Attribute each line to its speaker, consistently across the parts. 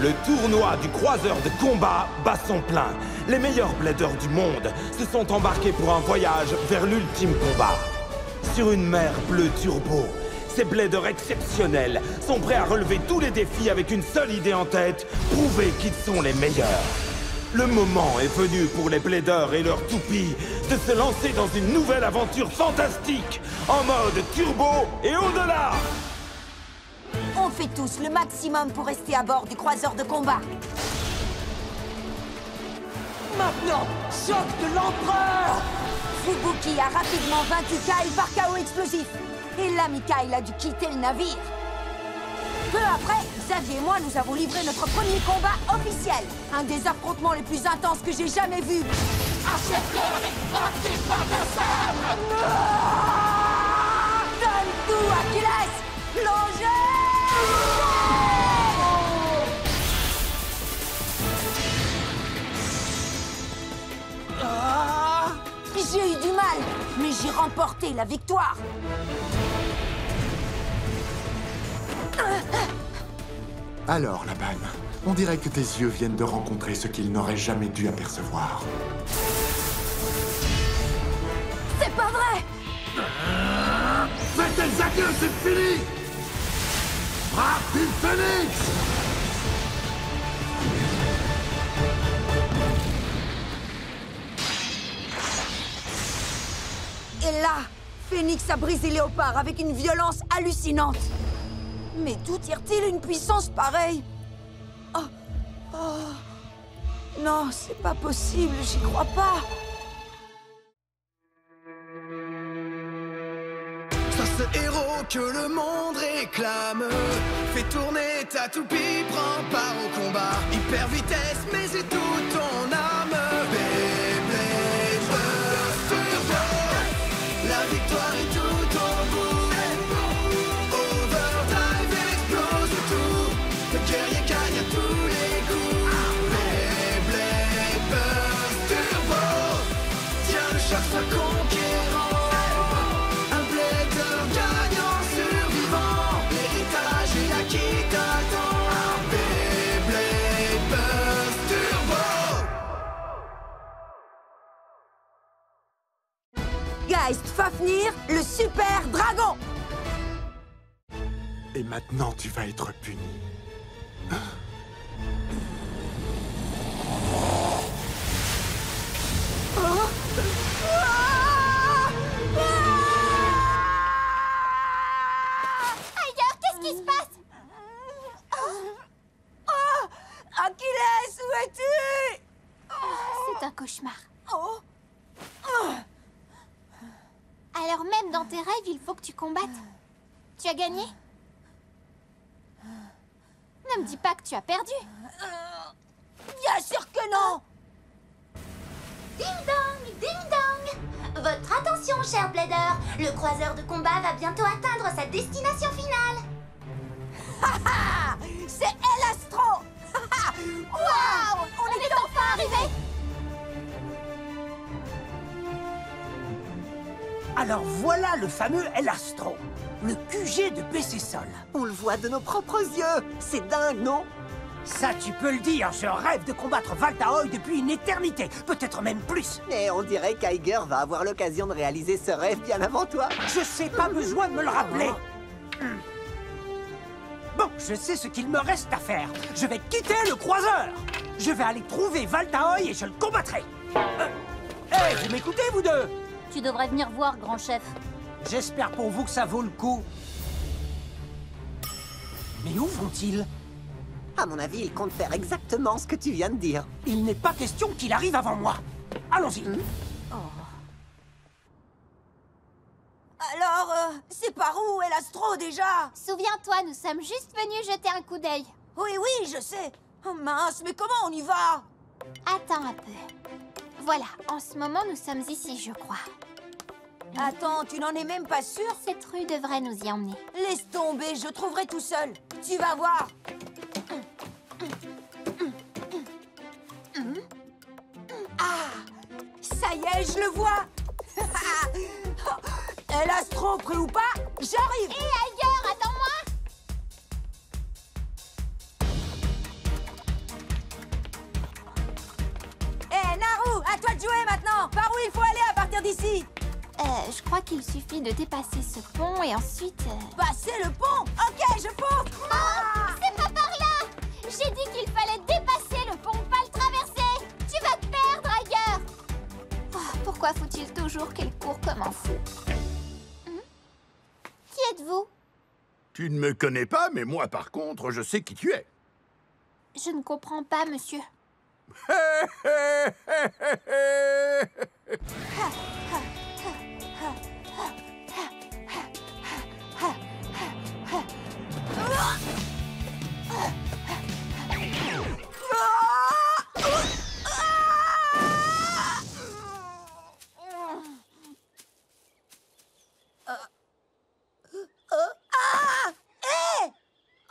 Speaker 1: Le tournoi du croiseur de combat bat son plein. Les meilleurs bladeurs du monde se sont embarqués pour un voyage vers l'ultime combat. Sur une mer bleue turbo, ces bladeurs exceptionnels sont prêts à relever tous les défis avec une seule idée en tête, prouver qu'ils sont les meilleurs. Le moment est venu pour les bladeurs et leurs toupies de se lancer dans une nouvelle aventure fantastique, en mode turbo et au-delà.
Speaker 2: On fait tous le maximum pour rester à bord du croiseur de combat.
Speaker 3: Maintenant, choc de l'empereur!
Speaker 2: Fubuki a rapidement vaincu Kyle par chaos explosif. Et l'ami Kyle a dû quitter le navire. Peu après, Xavier et moi nous avons livré notre premier combat officiel. Un des affrontements les plus intenses que j'ai jamais vus. Donne tout, Achilles! Plongez! J'ai eu du mal, mais j'ai remporté la victoire.
Speaker 4: Alors, Laban, on dirait que tes yeux viennent de rencontrer ce qu'ils n'auraient jamais dû apercevoir.
Speaker 2: C'est pas vrai!
Speaker 4: Faites tes adieux, c'est fini! Frappe du phénix!
Speaker 2: Et là, Phénix a brisé Léopard avec une violence hallucinante. Mais d'où tire-t-il une puissance pareille? Non, c'est pas possible, j'y crois pas.
Speaker 5: Sois ce héros que le monde réclame. Fais tourner ta toupie, prends part au combat. Hyper vitesse, mais c'est tout ton âme. Beyblade Burst Turbo. La victoire est tout au bout. Overdrive, elle explose tout. Le guerrier gagne à tous les coups. Beyblade Burst Turbo. Tiens, le choc soit conquérant. Un blader gagnant survivant. L'héritage est là qui t'attend. Beyblade Burst Turbo.
Speaker 2: Geist Fafnir, le super dragon!
Speaker 4: Et maintenant, tu vas être puni.
Speaker 6: Ailleurs, qu'est-ce qui se passe?
Speaker 2: Achilles, où es-tu?
Speaker 6: C'est un cauchemar.
Speaker 2: Oh.
Speaker 6: Alors même dans tes rêves, il faut que tu combattes. Tu as gagné? Ne me dis pas que tu as perdu.
Speaker 2: Bien sûr que non!
Speaker 7: Ding dong, ding dong. Votre attention, cher Blader. Le croiseur de combat va bientôt atteindre sa destination finale.
Speaker 2: C'est Elastro! Waouh!
Speaker 6: On est enfin arrivés.
Speaker 3: Alors voilà le fameux Elastro, le QG de PC Sol.
Speaker 8: On le voit de nos propres yeux. C'est dingue, non?
Speaker 3: Ça, tu peux le dire, je rêve de combattre Valtaoi depuis une éternité, peut-être même plus.
Speaker 8: Et on dirait qu'Iger va avoir l'occasion de réaliser ce rêve bien avant toi.
Speaker 3: Je sais, pas besoin de me le rappeler. Bon, je sais ce qu'il me reste à faire. Je vais quitter le croiseur. Je vais aller trouver Valtaoi et je le combattrai. Hé, vous m'écoutez, vous deux?
Speaker 6: Tu devrais venir voir, grand chef.
Speaker 3: J'espère pour vous que ça vaut le coup. Mais où vont-ils?
Speaker 8: À mon avis, il compte faire exactement ce que tu viens de dire.
Speaker 3: Il n'est pas question qu'il arrive avant moi. Allons-y.
Speaker 2: Alors, c'est par où Elastro déjà?
Speaker 6: Souviens-toi, nous sommes juste venus jeter un coup d'œil.
Speaker 2: Oui, oui, je sais. Oh mince, mais comment on y va?
Speaker 6: Attends un peu. Voilà, en ce moment, nous sommes ici, je crois.
Speaker 2: Attends, tu n'en es même pas sûr?
Speaker 6: Cette rue devrait nous y emmener.
Speaker 2: Laisse tomber, je trouverai tout seul. Tu vas voir. Ah, ça y est, je le vois. Elastro, prêt ou pas, j'arrive.
Speaker 6: Hé, ailleurs, attends-moi. je crois qu'il suffit de dépasser ce pont et ensuite...
Speaker 2: Passer le pont. Ok, je fonce.
Speaker 6: C'est pas par là! J'ai dit qu'il fallait dépasser le pont, pas le traverser! Tu vas te perdre ailleurs! Oh, pourquoi faut-il toujours qu'il court comme un fou? Qui êtes-vous?
Speaker 9: Tu ne me connais pas, mais moi, par contre, je sais qui tu es.
Speaker 6: Je ne comprends pas, monsieur.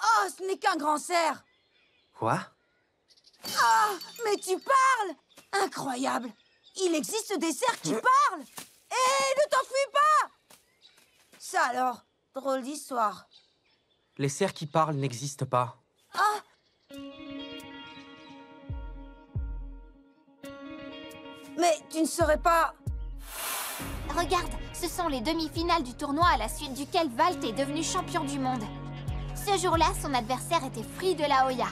Speaker 2: Oh, ce n'est qu'un grand cerf.
Speaker 3: Quoi?
Speaker 2: Ah, mais tu parles! Incroyable! Il existe des cerfs qui parlent! Hé, ne t'enfuis pas! Ça alors, drôle d'histoire.
Speaker 3: Les cerfs qui parlent n'existent pas.
Speaker 2: Ah! Mais tu ne serais pas...
Speaker 6: Regarde, ce sont les demi-finales du tournoi à la suite duquel Valt est devenu champion du monde. Ce jour-là, son adversaire était Free de la Hoya.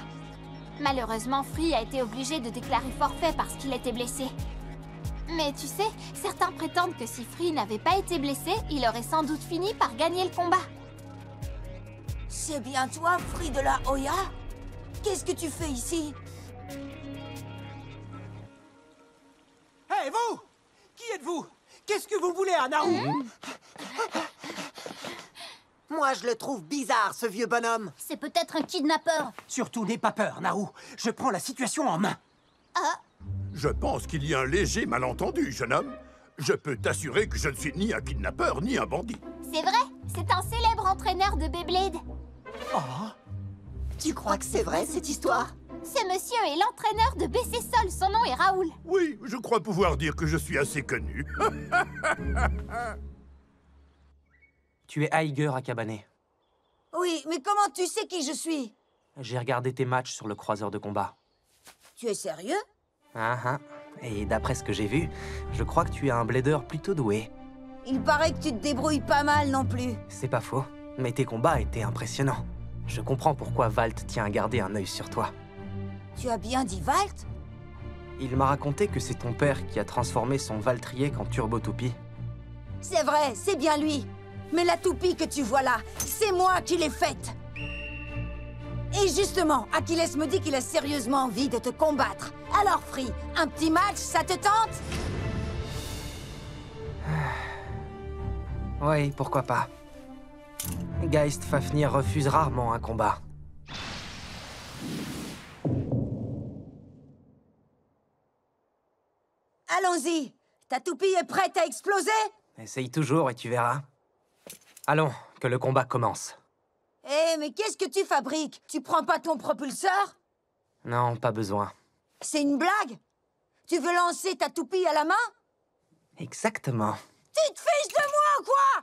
Speaker 6: Malheureusement, Free a été obligé de déclarer forfait parce qu'il était blessé. Mais tu sais, certains prétendent que si Free n'avait pas été blessé, il aurait sans doute fini par gagner le combat.
Speaker 2: C'est bien toi, Free de la Hoya? Qu'est-ce que tu fais ici?
Speaker 3: Hé, vous! Qui êtes-vous? Qu'est-ce que vous voulez à Naru?
Speaker 8: Moi, je le trouve bizarre, ce vieux bonhomme.
Speaker 6: C'est peut-être un kidnappeur.
Speaker 3: Surtout, n'aie pas peur, Naru. Je prends la situation en main.
Speaker 9: Je pense qu'il y a un léger malentendu, jeune homme. Je peux t'assurer que je ne suis ni un kidnappeur, ni un bandit.
Speaker 6: C'est vrai, c'est un célèbre entraîneur de Beyblade.
Speaker 8: Tu crois que c'est vrai, cette histoire?
Speaker 6: Ce monsieur est l'entraîneur de BC Sol, son nom est Raoul.
Speaker 9: Oui, je crois pouvoir dire que je suis assez connu.
Speaker 3: Tu es Aiger Akabane.
Speaker 2: Oui, mais comment tu sais qui je suis?
Speaker 3: J'ai regardé tes matchs sur le croiseur de combat.
Speaker 2: Tu es sérieux?
Speaker 3: Et d'après ce que j'ai vu, je crois que tu es un blader plutôt doué.
Speaker 2: Il paraît que tu te débrouilles pas mal non plus.
Speaker 3: C'est pas faux, mais tes combats étaient impressionnants. Je comprends pourquoi Valt tient à garder un œil sur toi.
Speaker 2: Tu as bien dit Valt?
Speaker 3: Il m'a raconté que c'est ton père qui a transformé son Valtriek en turbo-toupie.
Speaker 2: C'est vrai, c'est bien lui. Mais la toupie que tu vois là, c'est moi qui l'ai faite. Et justement, Achilles me dit qu'il a sérieusement envie de te combattre. Alors, Free, un petit match, ça te tente?
Speaker 3: Oui, pourquoi pas. Geist Fafnir refuse rarement un combat.
Speaker 2: Allons-y. Ta toupie est prête à exploser?
Speaker 3: Essaye toujours et tu verras. Allons, que le combat commence.
Speaker 2: Eh, mais qu'est-ce que tu fabriques? Tu prends pas ton propulseur?
Speaker 3: Non, pas besoin.
Speaker 2: C'est une blague? Tu veux lancer ta toupie à la main?
Speaker 3: Exactement.
Speaker 2: Tu te fiches de moi ou quoi?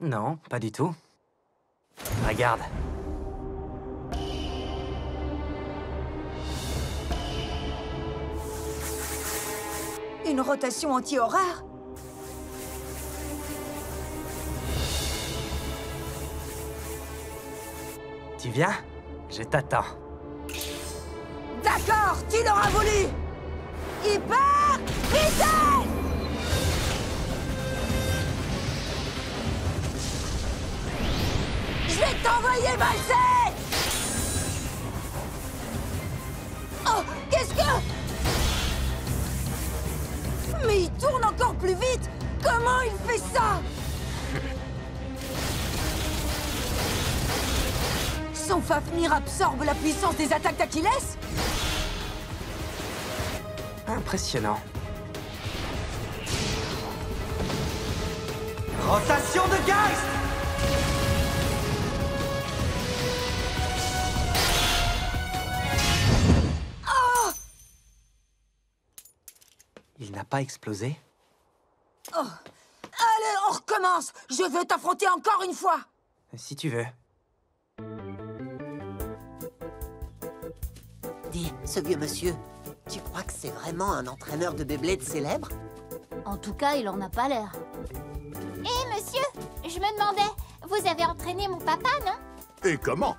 Speaker 3: Non, pas du tout. Regarde.
Speaker 2: Une rotation anti-horaire?
Speaker 3: Tu viens? Je t'attends.
Speaker 2: D'accord, tu l'auras voulu! Hyper vitesse! Je vais t'envoyer valser! Oh, qu'est-ce que... Mais il tourne encore plus vite! Comment il fait ça? Son Fafnir absorbe la puissance des attaques d'Achilles?
Speaker 3: Impressionnant.
Speaker 5: Rotation de Geist!
Speaker 3: Il n'a pas explosé?
Speaker 2: Oh. Allez, on recommence! Je veux t'affronter encore une fois!
Speaker 3: Si tu veux.
Speaker 8: Dis, ce vieux monsieur, tu crois que c'est vraiment un entraîneur de Beyblade célèbre?
Speaker 6: En tout cas, il en a pas l'air. Je me demandais, vous avez entraîné mon papa, non?
Speaker 9: Et comment?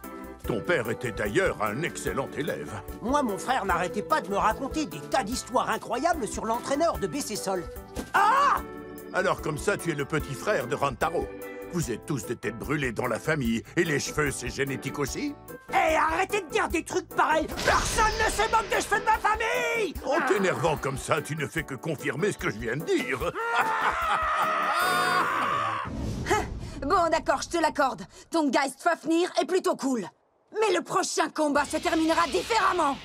Speaker 9: Ton père était d'ailleurs un excellent élève.
Speaker 3: Moi, mon frère n'arrêtait pas de me raconter des tas d'histoires incroyables sur l'entraîneur de BC Sol. Ah!
Speaker 9: Alors comme ça, tu es le petit frère de Rantaro. Vous êtes tous des têtes brûlées dans la famille, et les cheveux, c'est génétique aussi?
Speaker 3: Hé, arrêtez de dire des trucs pareils! Personne ne se moque des cheveux de ma famille!
Speaker 9: En t'énervant comme ça, tu ne fais que confirmer ce que je viens de dire.
Speaker 2: Bon, d'accord, je te l'accorde. Ton Geist Fafnir est plutôt cool. Mais le prochain combat se terminera différemment.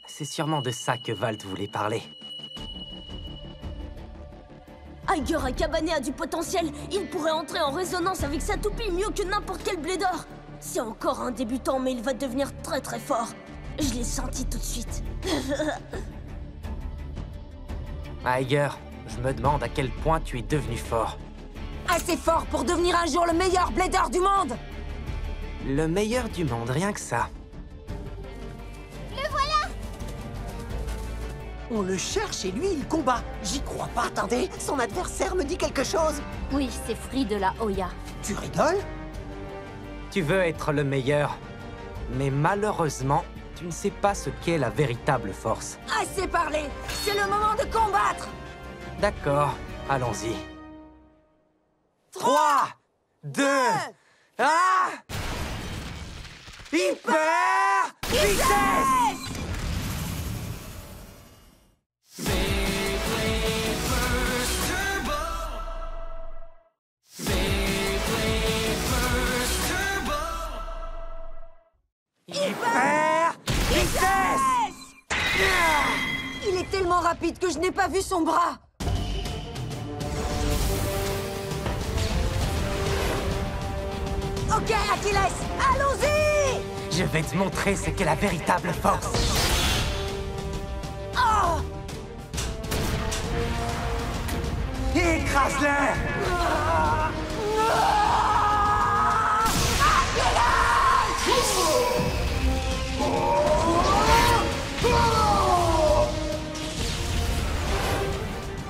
Speaker 10: C'est sûrement de ça que Valt voulait parler.
Speaker 11: Aiger Akabané a du potentiel. Il pourrait entrer en résonance avec sa toupie mieux que n'importe quel Blédor. C'est encore un débutant, mais il va devenir très très fort. Je l'ai senti tout de suite.
Speaker 10: Aiger, je me demande à quel point tu es devenu fort.
Speaker 2: Assez fort pour devenir un jour le meilleur Blédor du monde.
Speaker 10: Le meilleur du monde, rien que ça.
Speaker 6: Le voilà!
Speaker 3: On le cherche et lui, il combat. J'y crois pas.
Speaker 8: Attendez, son adversaire me dit quelque chose.
Speaker 11: Oui, c'est Free de la Hoya.
Speaker 3: Tu rigoles?
Speaker 10: Tu veux être le meilleur, mais malheureusement, tu ne sais pas ce qu'est la véritable force.
Speaker 2: Assez parlé. C'est le moment de combattre.
Speaker 10: D'accord, allons-y. 3, 2, 1... Hyper vitesse! Hyper vitesse!
Speaker 2: Il est tellement rapide que je n'ai pas vu son bras. Ok, Achilles, allons-y!
Speaker 10: Je vais te montrer ce qu'est la véritable force.
Speaker 2: Oh!
Speaker 10: Écrase-le!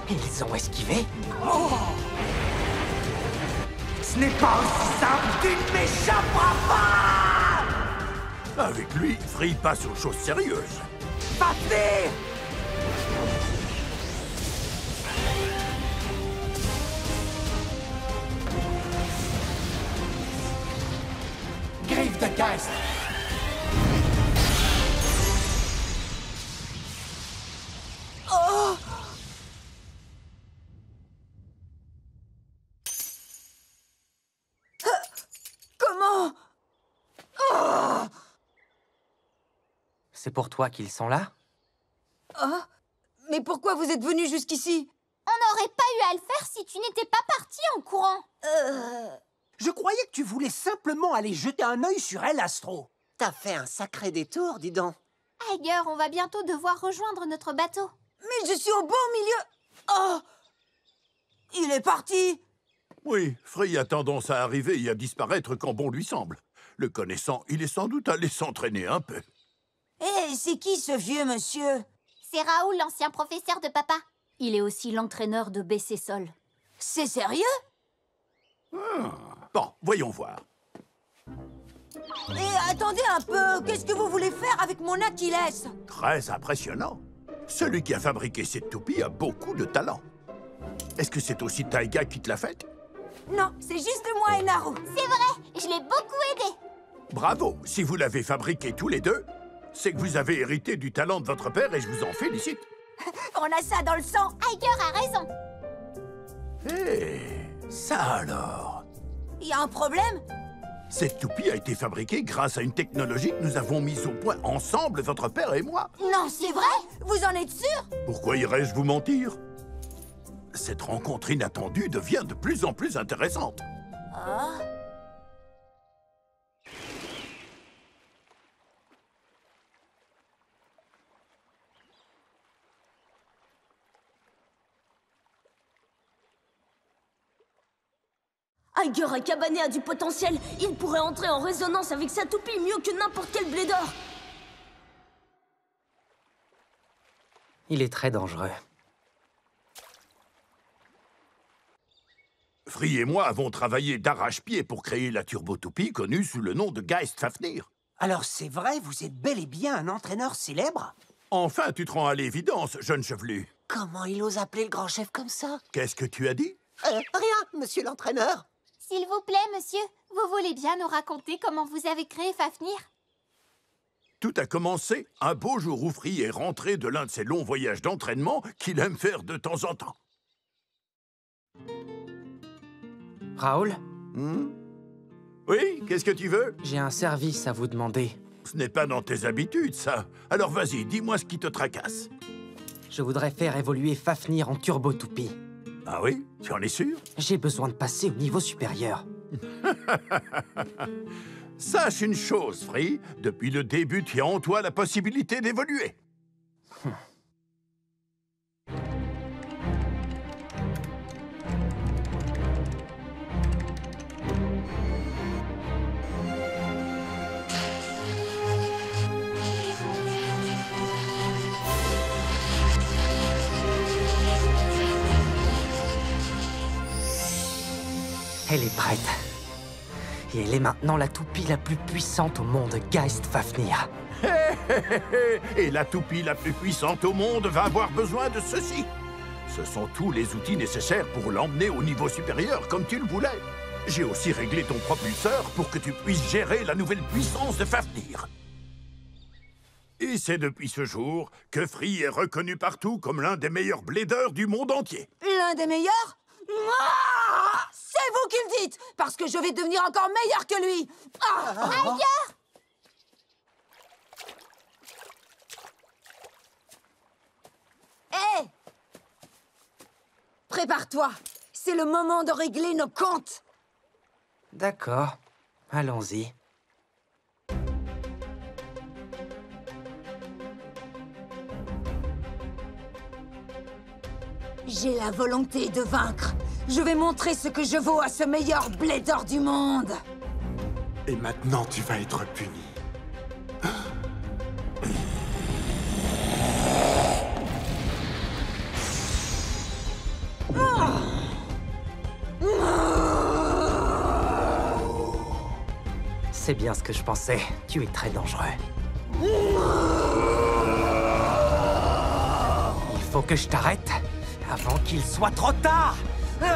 Speaker 10: Ils ont esquivé? Ce n'est pas aussi simple, tu ne m'échapperas pas!
Speaker 9: Avec lui, Free passe aux choses sérieuses.
Speaker 10: Fafnir! Griffe de Geist!
Speaker 2: Oh! Comment? Oh!
Speaker 10: C'est pour toi qu'ils sont là?
Speaker 2: Oh? Mais pourquoi vous êtes venu jusqu'ici?
Speaker 6: On n'aurait pas eu à le faire si tu n'étais pas parti en courant.
Speaker 3: Je croyais que tu voulais simplement aller jeter un œil sur El Astro.
Speaker 8: T'as fait un sacré détour, dis donc.
Speaker 6: Aiger, on va bientôt devoir rejoindre notre bateau.
Speaker 2: Mais je suis au bon milieu. Oh! Il est parti.
Speaker 9: Oui, Free a tendance à arriver et à disparaître quand bon lui semble. Le connaissant, il est sans doute allé s'entraîner un peu.
Speaker 2: Hé, c'est qui ce vieux monsieur?
Speaker 6: C'est Raoul, l'ancien professeur de papa.
Speaker 11: Il est aussi l'entraîneur de BC Sol.
Speaker 2: C'est sérieux?
Speaker 9: Bon, voyons voir.
Speaker 2: Et attendez un peu, qu'est-ce que vous voulez faire avec mon Achilles?
Speaker 9: Très impressionnant. Celui qui a fabriqué cette toupie a beaucoup de talent. Est-ce que c'est aussi Taiga qui te l'a faite?
Speaker 2: Non, c'est juste moi et Naru.
Speaker 6: C'est vrai, je l'ai beaucoup aidé.
Speaker 9: Bravo! Si vous l'avez fabriqué tous les deux, c'est que vous avez hérité du talent de votre père et je vous en félicite.
Speaker 2: On a ça dans le sang.
Speaker 6: Aiger a raison.
Speaker 9: Hé, ça alors?
Speaker 2: Il y a un problème?
Speaker 9: Cette toupie a été fabriquée grâce à une technologie que nous avons mise au point ensemble, votre père et moi.
Speaker 2: Non, c'est vrai? Vous en êtes sûr?
Speaker 9: Pourquoi irais-je vous mentir? Cette rencontre inattendue devient de plus en plus intéressante.
Speaker 2: Ah.
Speaker 11: Aiger Akabané a du potentiel. Il pourrait entrer en résonance avec sa toupie mieux que n'importe quel Blédor.
Speaker 10: Il est très dangereux.
Speaker 9: Free et moi avons travaillé d'arrache-pied pour créer la Turbo-Toupie connue sous le nom de Geist Fafnir.
Speaker 3: Alors c'est vrai, vous êtes bel et bien un entraîneur célèbre?
Speaker 9: Enfin, tu te rends à l'évidence, jeune chevelu.
Speaker 8: Comment il ose appeler le grand chef comme ça?
Speaker 9: Qu'est-ce que tu as dit?
Speaker 8: Rien, monsieur l'entraîneur.
Speaker 6: S'il vous plaît, monsieur, vous voulez bien nous raconter comment vous avez créé Fafnir?
Speaker 9: Tout a commencé un beau jour où Free est rentré de l'un de ses longs voyages d'entraînement qu'il aime faire de temps en temps.
Speaker 10: Raoul?
Speaker 9: Oui, qu'est-ce que tu veux?
Speaker 10: J'ai un service à vous demander.
Speaker 9: Ce n'est pas dans tes habitudes, ça. Alors vas-y, dis-moi ce qui te tracasse.
Speaker 10: Je voudrais faire évoluer Fafnir en Turbo-Toupie.
Speaker 9: Ah oui? Tu en es sûr?
Speaker 10: J'ai besoin de passer au niveau supérieur.
Speaker 9: Sache une chose, Free. Depuis le début, tu as en toi la possibilité d'évoluer.
Speaker 10: Elle est prête. Et elle est maintenant la toupie la plus puissante au monde, Geist Fafnir.
Speaker 9: Et la toupie la plus puissante au monde va avoir besoin de ceci. Ce sont tous les outils nécessaires pour l'emmener au niveau supérieur, comme tu le voulais. J'ai aussi réglé ton propulseur pour que tu puisses gérer la nouvelle puissance de Fafnir. Et c'est depuis ce jour que Free est reconnu partout comme l'un des meilleurs bladers du monde entier.
Speaker 2: L'un des meilleurs? C'est vous qui le dites, parce que je vais devenir encore meilleur que lui.
Speaker 6: Tiger!
Speaker 2: Hé! Prépare-toi, c'est le moment de régler nos comptes.
Speaker 10: D'accord, allons-y.
Speaker 2: J'ai la volonté de vaincre. Je vais montrer ce que je vaux à ce meilleur blader du monde.
Speaker 4: Et maintenant, tu vas être puni.
Speaker 10: C'est bien ce que je pensais. Tu es très dangereux. Il faut que je t'arrête avant qu'il soit trop tard. 3,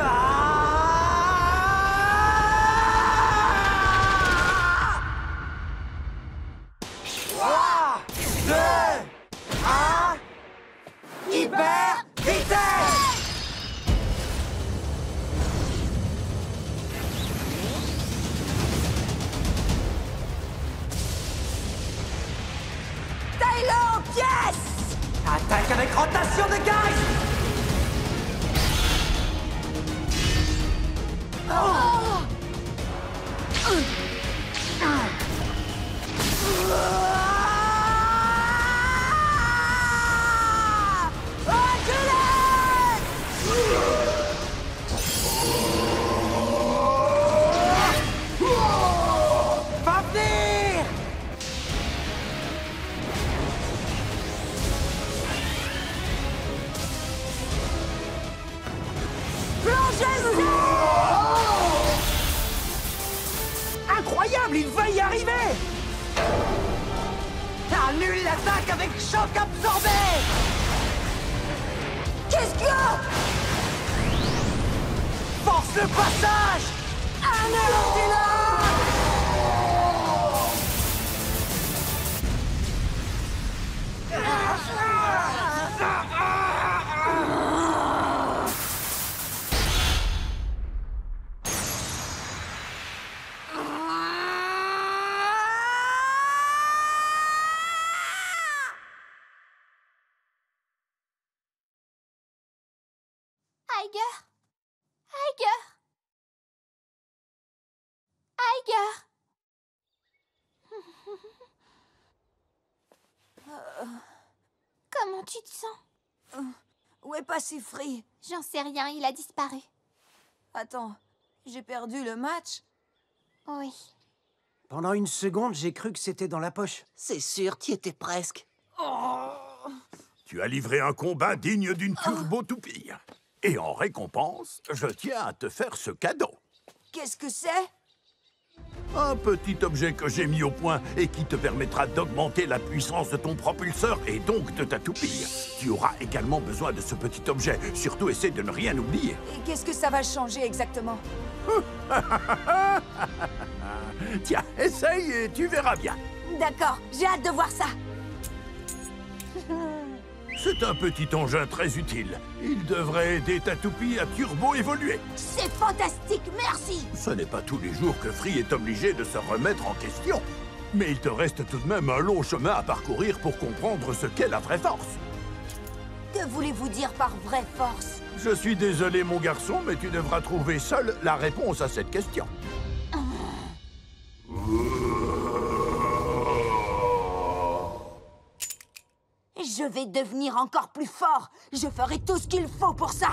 Speaker 10: 2, 1, hyper vitesse!
Speaker 2: Taille-le en pièces!
Speaker 10: Attaque avec rotation de gaz!
Speaker 3: Incroyable, il va y arriver! Annule l'attaque avec choc absorbé!
Speaker 2: Qu'est-ce qu'il y a?
Speaker 3: Force le passage!
Speaker 2: Anéantis-le!
Speaker 6: Comment tu te sens?
Speaker 2: Où est passé Free?
Speaker 6: J'en sais rien, il a disparu.
Speaker 2: Attends, j'ai perdu le match?
Speaker 6: Oui.
Speaker 3: Pendant une seconde, j'ai cru que c'était dans la poche.
Speaker 8: C'est sûr, t'y étais presque.
Speaker 9: Tu as livré un combat digne d'une turbo-toupie. Et en récompense, je tiens à te faire ce cadeau.
Speaker 2: Qu'est-ce que c'est?
Speaker 9: Un petit objet que j'ai mis au point et qui te permettra d'augmenter la puissance de ton propulseur et donc de ta toupie. Tu auras également besoin de ce petit objet. Surtout, essaie de ne rien oublier.
Speaker 2: Et qu'est-ce que ça va changer exactement?
Speaker 9: Tiens, essaye et tu verras bien.
Speaker 2: D'accord, j'ai hâte de voir ça.
Speaker 9: C'est un petit engin très utile. Il devrait aider ta toupie à turbo-évoluer.
Speaker 2: C'est fantastique, merci.
Speaker 9: Ce n'est pas tous les jours que Free est obligé de se remettre en question. Mais il te reste tout de même un long chemin à parcourir pour comprendre ce qu'est la vraie force.
Speaker 2: Que voulez-vous dire par vraie force?
Speaker 9: Je suis désolé, mon garçon, mais tu devras trouver seul la réponse à cette question.
Speaker 2: Je vais devenir encore plus fort. Je ferai tout ce qu'il faut pour ça.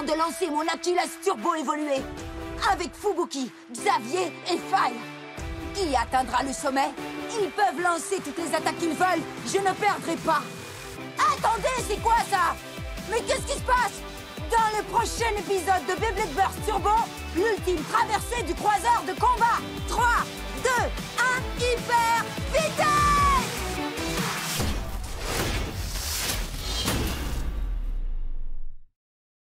Speaker 2: De lancer mon Achilles turbo évolué avec Fubuki, Xavier et Fire. Qui atteindra le sommet? Ils peuvent lancer toutes les attaques qu'ils veulent. Je ne perdrai pas. Attendez, c'est quoi ça? Mais qu'est-ce qui se passe? Dans le prochain épisode de Beyblade Burst Turbo, l'ultime traversée du croiseur de combat. 3, 2,